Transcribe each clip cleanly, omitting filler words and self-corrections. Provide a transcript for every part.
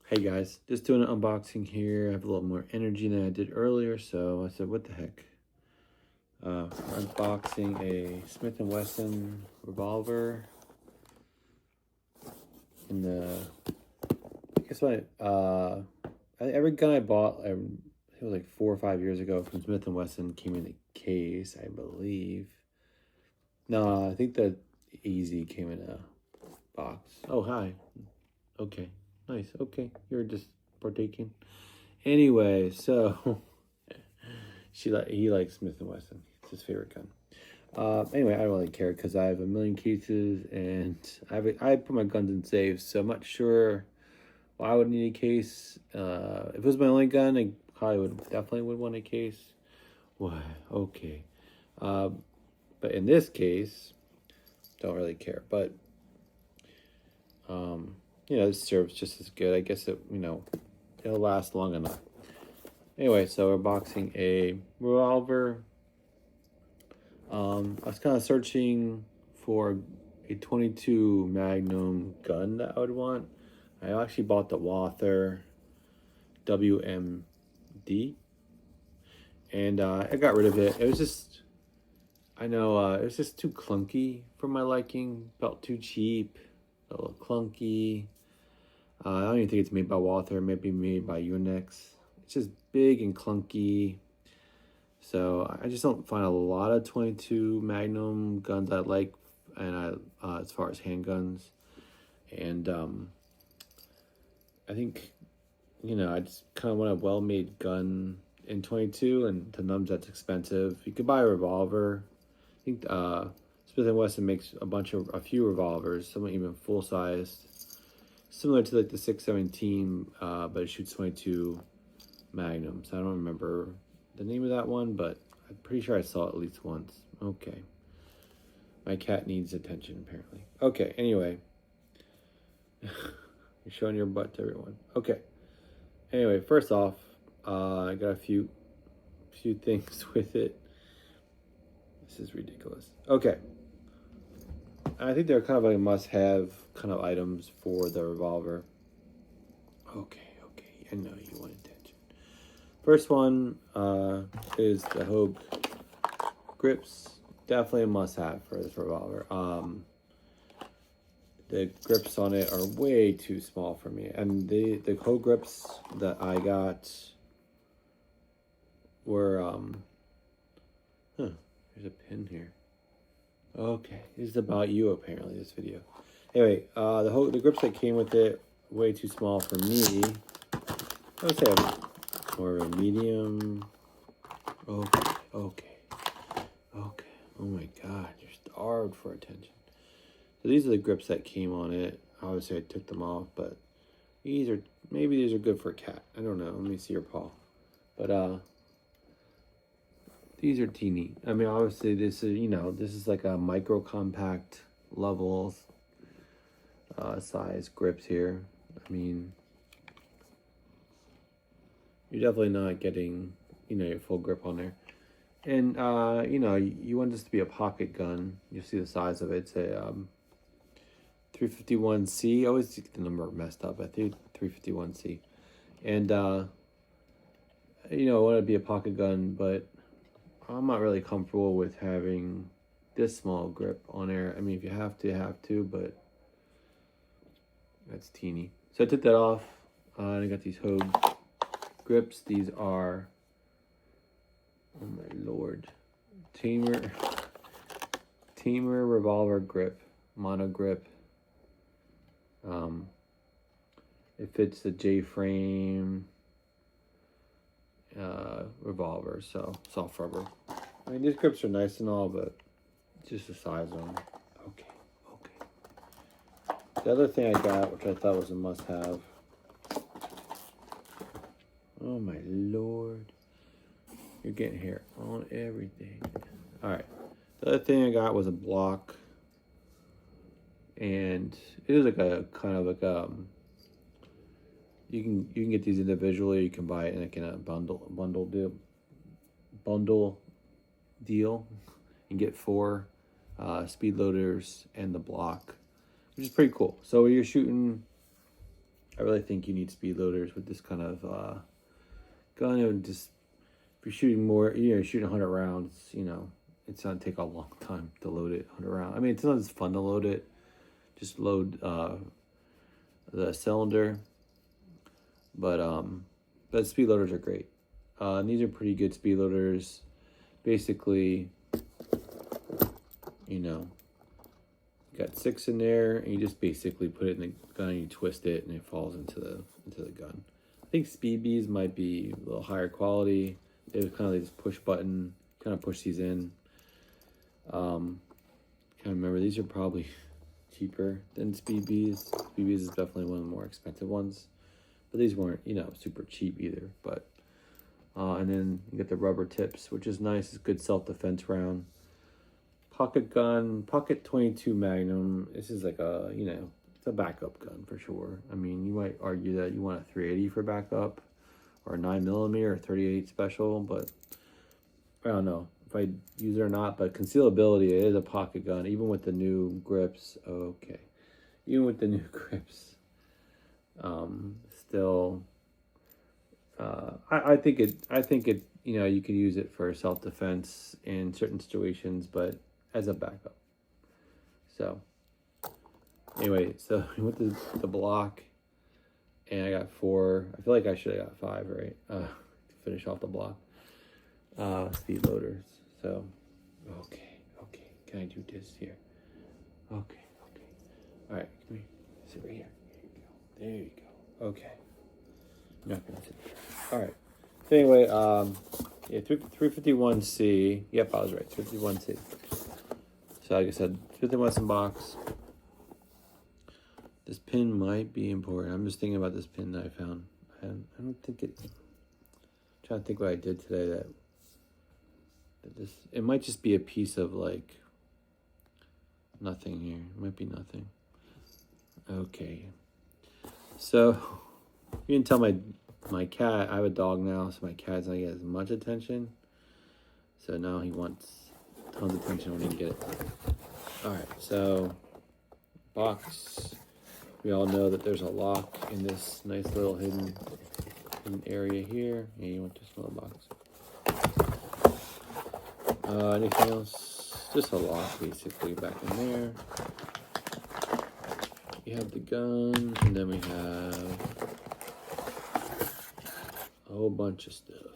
Hey guys, just doing an unboxing here. I have a little more energy than I did earlier, so I said, what the heck? Unboxing a Smith & Wesson revolver in the, guess what, every gun I bought, I think it was like 4 or 5 years ago from Smith & Wesson came in a case, I believe. No, I think the Easy came in a box. Oh, hi. Okay, nice. Okay, you're just partaking. Anyway, so he likes Smith & Wesson. It's his favorite gun. Anyway, I don't really care because I have a million cases and I put my guns in safes, so I'm not sure why I would need a case. If it was my only gun, I probably definitely would want a case. Why? Okay. But in this case, don't really care. But this serves just as good. I guess it'll last long enough. Anyway, so we're boxing a revolver. I was kind of searching for a 22 Magnum gun that I would want. I actually bought the Walther WMD, and I got rid of it. It was just, it was just too clunky for my liking. Felt too cheap, a little clunky. I don't even think it's made by Walther. It might be made by Unix. It's just big and clunky. So I just don't find a lot of 22 Magnum guns I like, and as far as handguns, and I think I just kind of want a well-made gun in 22, and to numbs that's expensive. You could buy a revolver. I think Smith & Wesson makes a few revolvers, some even full-sized, similar to like the 617, but it shoots 22 Magnums. I don't remember the name of that one, but I'm pretty sure I saw it at least once. Okay. My cat needs attention, apparently. Okay, anyway. You're showing your butt to everyone. Okay. Anyway, first off, I got a few things with it. This is ridiculous. Okay. I think they're kind of like must-have kind of items for the revolver. Okay. I know you want attention. First one is the Hogue grips. Definitely a must-have for this revolver. The grips on it are way too small for me, and the Hogue grips that I got were there's a pin here. Okay, this is about you apparently. This video. Anyway, the grips that came with it way too small for me. I would say more of a medium. Okay. Oh my God, you're starved for attention. So these are the grips that came on it. Obviously, I took them off, but maybe these are good for a cat. I don't know. Let me see your paw. But these are teeny. I mean, obviously, this is like a micro compact level size grips here. I mean, you're definitely not getting your full grip on there. And you want this to be a pocket gun. You'll see the size of it. It's a 351C. I always get the number messed up. I think 351C. And I want it to be a pocket gun, but I'm not really comfortable with having this small grip on there. I mean, if you have to, you have to, but that's teeny. So I took that off, and I got these Hogue grips. These are, oh my Lord, Tamer revolver grip, mono grip. It fits the J-frame revolver, so soft rubber. I mean, these grips are nice and all, but just the size of them. Okay. The other thing I got, which I thought was a must-have. Oh my Lord. You're getting hair on everything. All right. The other thing I got was a block. And it is like a kind of like you can get these individually. You can buy it in a bundle deal and get 4 speed loaders and the block, which is pretty cool. So you're shooting I really think you need speed loaders with this kind of gun. It would just, if you're shooting more, shooting 100 rounds, it's gonna take a long time to load it 100 rounds. I mean, it's fun to load it. Just load the cylinder, but speed loaders are great. And these are pretty good speed loaders. Basically, you got 6 in there, and you just basically put it in the gun and you twist it, and it falls into the gun. I think Speed Bees might be a little higher quality. They have kind of like this push button, kind of push these in. Can't remember. These are probably cheaper than Speed Bees. Speed Bees is definitely one of the more expensive ones, but these weren't, super cheap either. But and then you get the rubber tips, which is nice. It's a good self-defense round. Pocket gun, pocket 22 Magnum. This is like a, it's a backup gun for sure. I mean, you might argue that you want a 380 for backup, or a 9mm or 38 special, but I don't know if I use it or not. But concealability, it is a pocket gun, even with the new grips. Okay, even with the new grips, still, I think it. You could use it for self-defense in certain situations, but as a backup. So anyway, so with the block, and I got 4. I feel like I should have got 5, right? To finish off the block. Speed loaders. So okay. Can I do this here? Okay. All right, come here. Sit right here. There you go. Okay. I'm not gonna sit there. All right. So anyway, 351C. Yep, I was right. 351C. So like I said, Smith & Wesson box. This pin might be important. I'm just thinking about this pin that I found. I don't think it. I'm trying to think what I did today that this. It might just be a piece of like nothing here. It might be nothing. Okay. So you can tell my cat. I have a dog now, so my cat's not getting as much attention. So now he wants tons of attention when he can get it. All right, so box. We all know that there's a lock in this nice little hidden area here. Yeah, you want this little box. Anything else? Just a lock, basically, back in there. We have the gun, and then we have a whole bunch of stuff.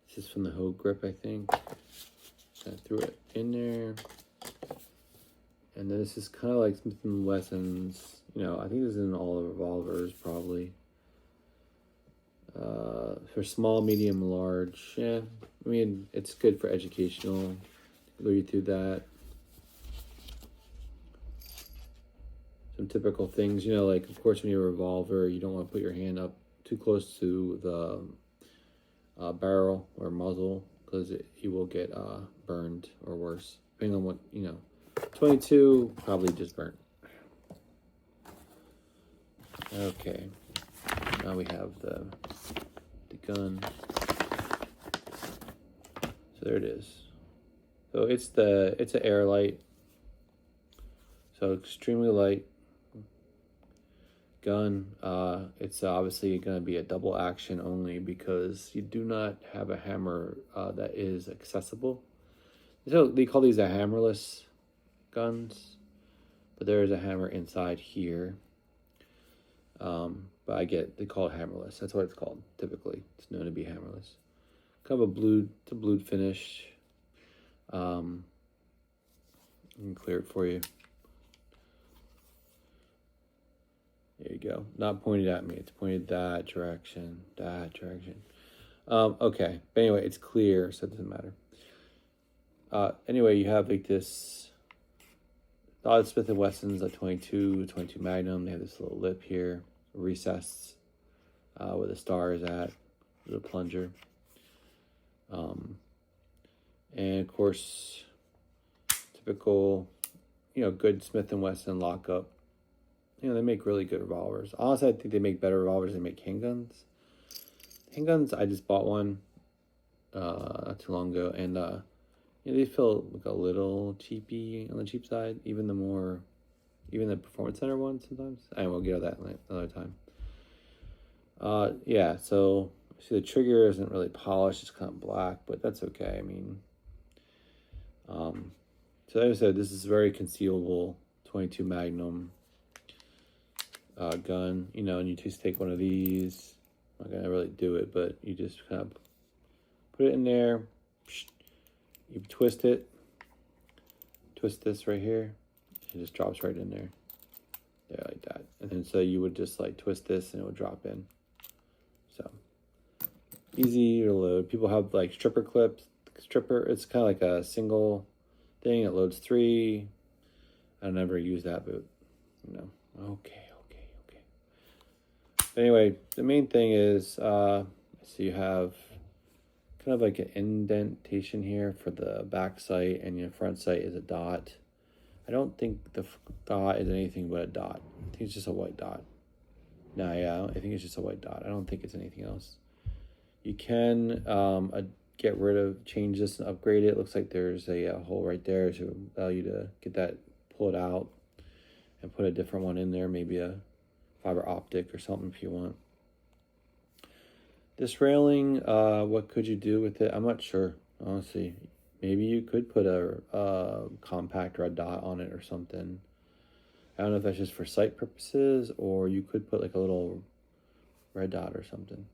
This is from the Hoe grip, I think. I threw it in there. And then this is kind of like Smith & Wesson's, I think this is in all the revolvers, probably. For small, medium, large. Yeah, I mean, it's good for educational. Read through that. Some typical things, like, of course, when you're a revolver, you don't want to put your hand up too close to the barrel or muzzle, because you will get burned or worse, depending on what, 22, probably just burnt. Okay, now we have the gun. So there it is. So it's an air light. So extremely light gun. It's obviously going to be a double action only, because you do not have a hammer that is accessible. So they call these a hammerless guns, but there is a hammer inside here. But they call it hammerless. That's what it's called typically. It's known to be hammerless. Kind of a blued finish. I can clear it for you. There you go. Not pointed at me. It's pointed that direction. Okay. But anyway, it's clear, so it doesn't matter. Anyway, you have like this. A lot of Smith & Wesson's, like 22 Magnum. They have this little lip here, recessed, where the star is at, the plunger. And of course, typical, good Smith & Wesson lockup. They make really good revolvers. Honestly, I think they make better revolvers than they make handguns. Handguns, I just bought one not too long ago, and they feel like a little cheapy on the cheap side. Even the more, even the Performance Center ones sometimes. And we'll get to that another time. Yeah, so see the trigger isn't really polished, it's kind of black, but that's okay. I mean, so like I said, this is very concealable 22 Magnum gun, you know, and you just take one of these. I'm not gonna really do it, but you just kind of put it in there, you twist it, twist this right here, it just drops right in there. Yeah, like that. And then so you would just like twist this and it would drop in. So easy to load. People have like stripper clips. It's kind of like a single thing. It loads 3. I never use that, but you know. Okay. But anyway, the main thing is, so you have kind of like an indentation here for the back sight, and your front sight is a dot. I don't think the dot is anything but a dot. I think it's just a white dot. No, yeah, I think it's just a white dot. I don't think it's anything else. You can change this and upgrade it. Looks like there's a hole right there to allow you to get that, pull it out, and put a different one in there, maybe a fiber optic or something if you want. This railing, what could you do with it? I'm not sure, honestly. Maybe you could put a compact red dot on it or something. I don't know if that's just for sight purposes, or you could put like a little red dot or something.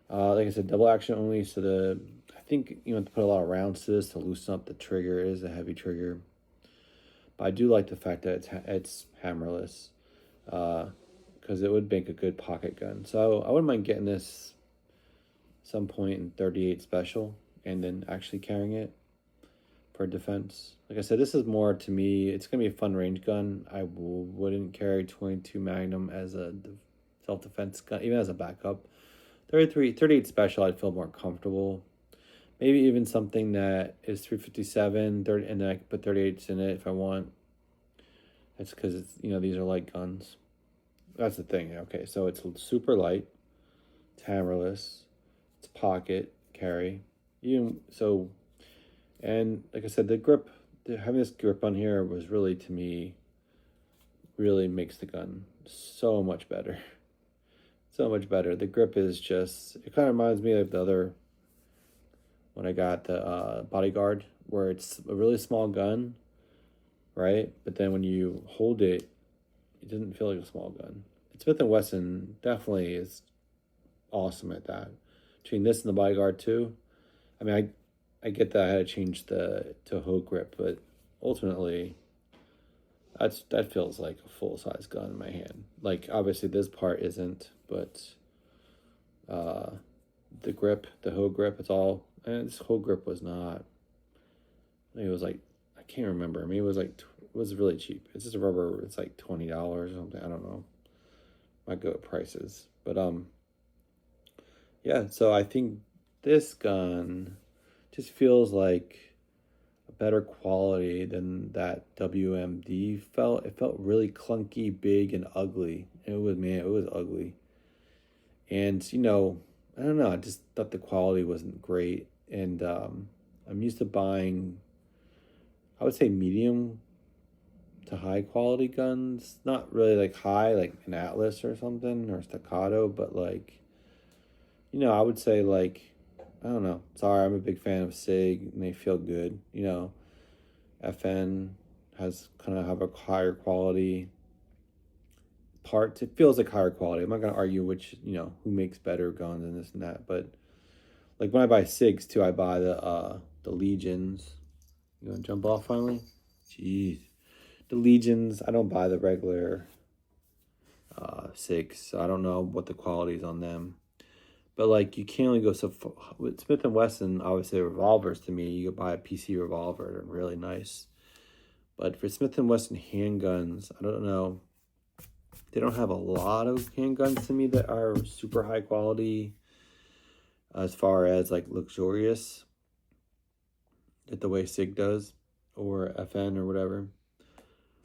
Like I said, double action only, so I think you have to put a lot of rounds to this to loosen up the trigger. It is a heavy trigger. But I do like the fact that it's hammerless, because it would make a good pocket gun. So I wouldn't mind getting this some point in 38 special and then actually carrying it for defense. Like I said, this is more, to me, it's going to be a fun range gun. I wouldn't carry 22 Magnum as a self-defense gun, even as a backup. 38 special, I'd feel more comfortable. Maybe even something that is 357, and then I can put 38s in it if I want. That's because it's, you know, these are light guns. That's the thing. Okay, so it's super light. It's hammerless. It's pocket carry. And like I said, the grip, having this grip on here was really, to me, really makes the gun so much better. So much better. The grip is just, it kind of reminds me of the other, when I got the Bodyguard, where it's a really small gun, right? But then when you hold it, it doesn't feel like a small gun. Smith & Wesson definitely is awesome at that. Between this and the Bodyguard too, I mean, I get that I had to change to a Hogue grip, but ultimately, that feels like a full-size gun in my hand. Like, obviously this part isn't, but the grip, the Hogue grip, it's all, and this Hogue grip was not, I think it was like, I can't remember. I mean, it was really cheap. It's just a rubber, it's like $20 or something, I don't know. Might go at prices, but yeah, so I think this gun just feels like a better quality than that WMD felt. It felt really clunky, big, and ugly. It was ugly. And, you know, I don't know, I just thought the quality wasn't great. And I'm used to buying, I would say, medium to high quality guns. Not really like high, like an Atlas or something, or Staccato, but like, you know, I would say like, I don't know. Sorry, I'm a big fan of SIG, and they feel good. You know, FN has kind of have a higher quality parts. It feels like higher quality. I'm not gonna argue which, you know, who makes better guns and this and that, but like when I buy SIGs too, I buy the Legions. You gonna jump off finally? Jeez, the Legions. I don't buy the regular SIGs, so I don't know what the quality is on them. But like, you can't only go so far. With Smith & Wesson, obviously revolvers, to me, you could buy a PC revolver, they're really nice. But for Smith & Wesson handguns, I don't know. They don't have a lot of handguns to me that are super high quality as far as like luxurious, that the way SIG does, or FN or whatever.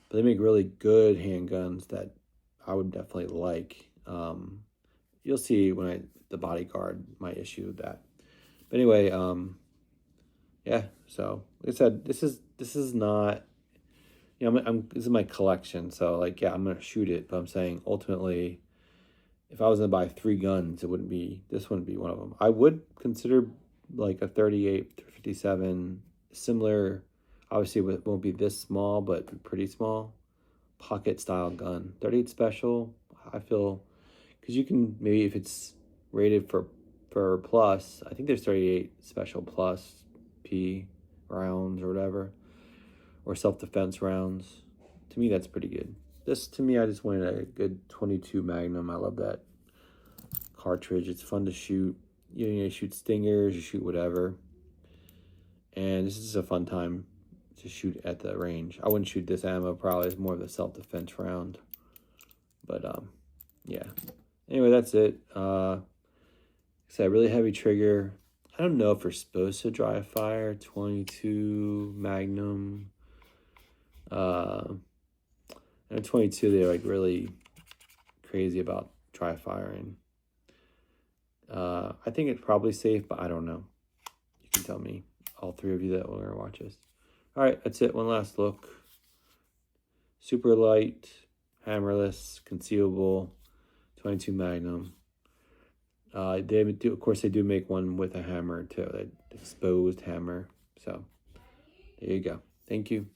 But they make really good handguns that I would definitely like. You'll see when the Bodyguard, my issue with that. But anyway, yeah. So like I said, this is not, you know, this is my collection, so like, yeah, I'm gonna shoot it. But I'm saying ultimately, if I was gonna buy 3 guns, this wouldn't be one of them. I would consider like a 38, 57, similar. Obviously, it won't be this small, but pretty small, pocket style gun. 38 special. I feel because you can maybe if it's rated for plus. I think there's 38 special plus P rounds or whatever, or self defense rounds. To me, that's pretty good. This to me, I just wanted a good 22 Magnum. I love that cartridge. It's fun to shoot. You shoot stingers, you shoot whatever. And this is a fun time to shoot at the range. I wouldn't shoot this ammo, probably. It's more of a self-defense round. But, yeah. Anyway, that's it. It's a really heavy trigger. I don't know if we're supposed to dry fire. 22 Magnum. And 22, they're like really crazy about dry firing. I think it's probably safe, but I don't know. You can tell me, all three of you that will watch this. All right, that's it. One last look. Super light, hammerless, concealable, 22 Magnum. Of course, they do make one with a hammer too, that exposed hammer. So there you go. Thank you.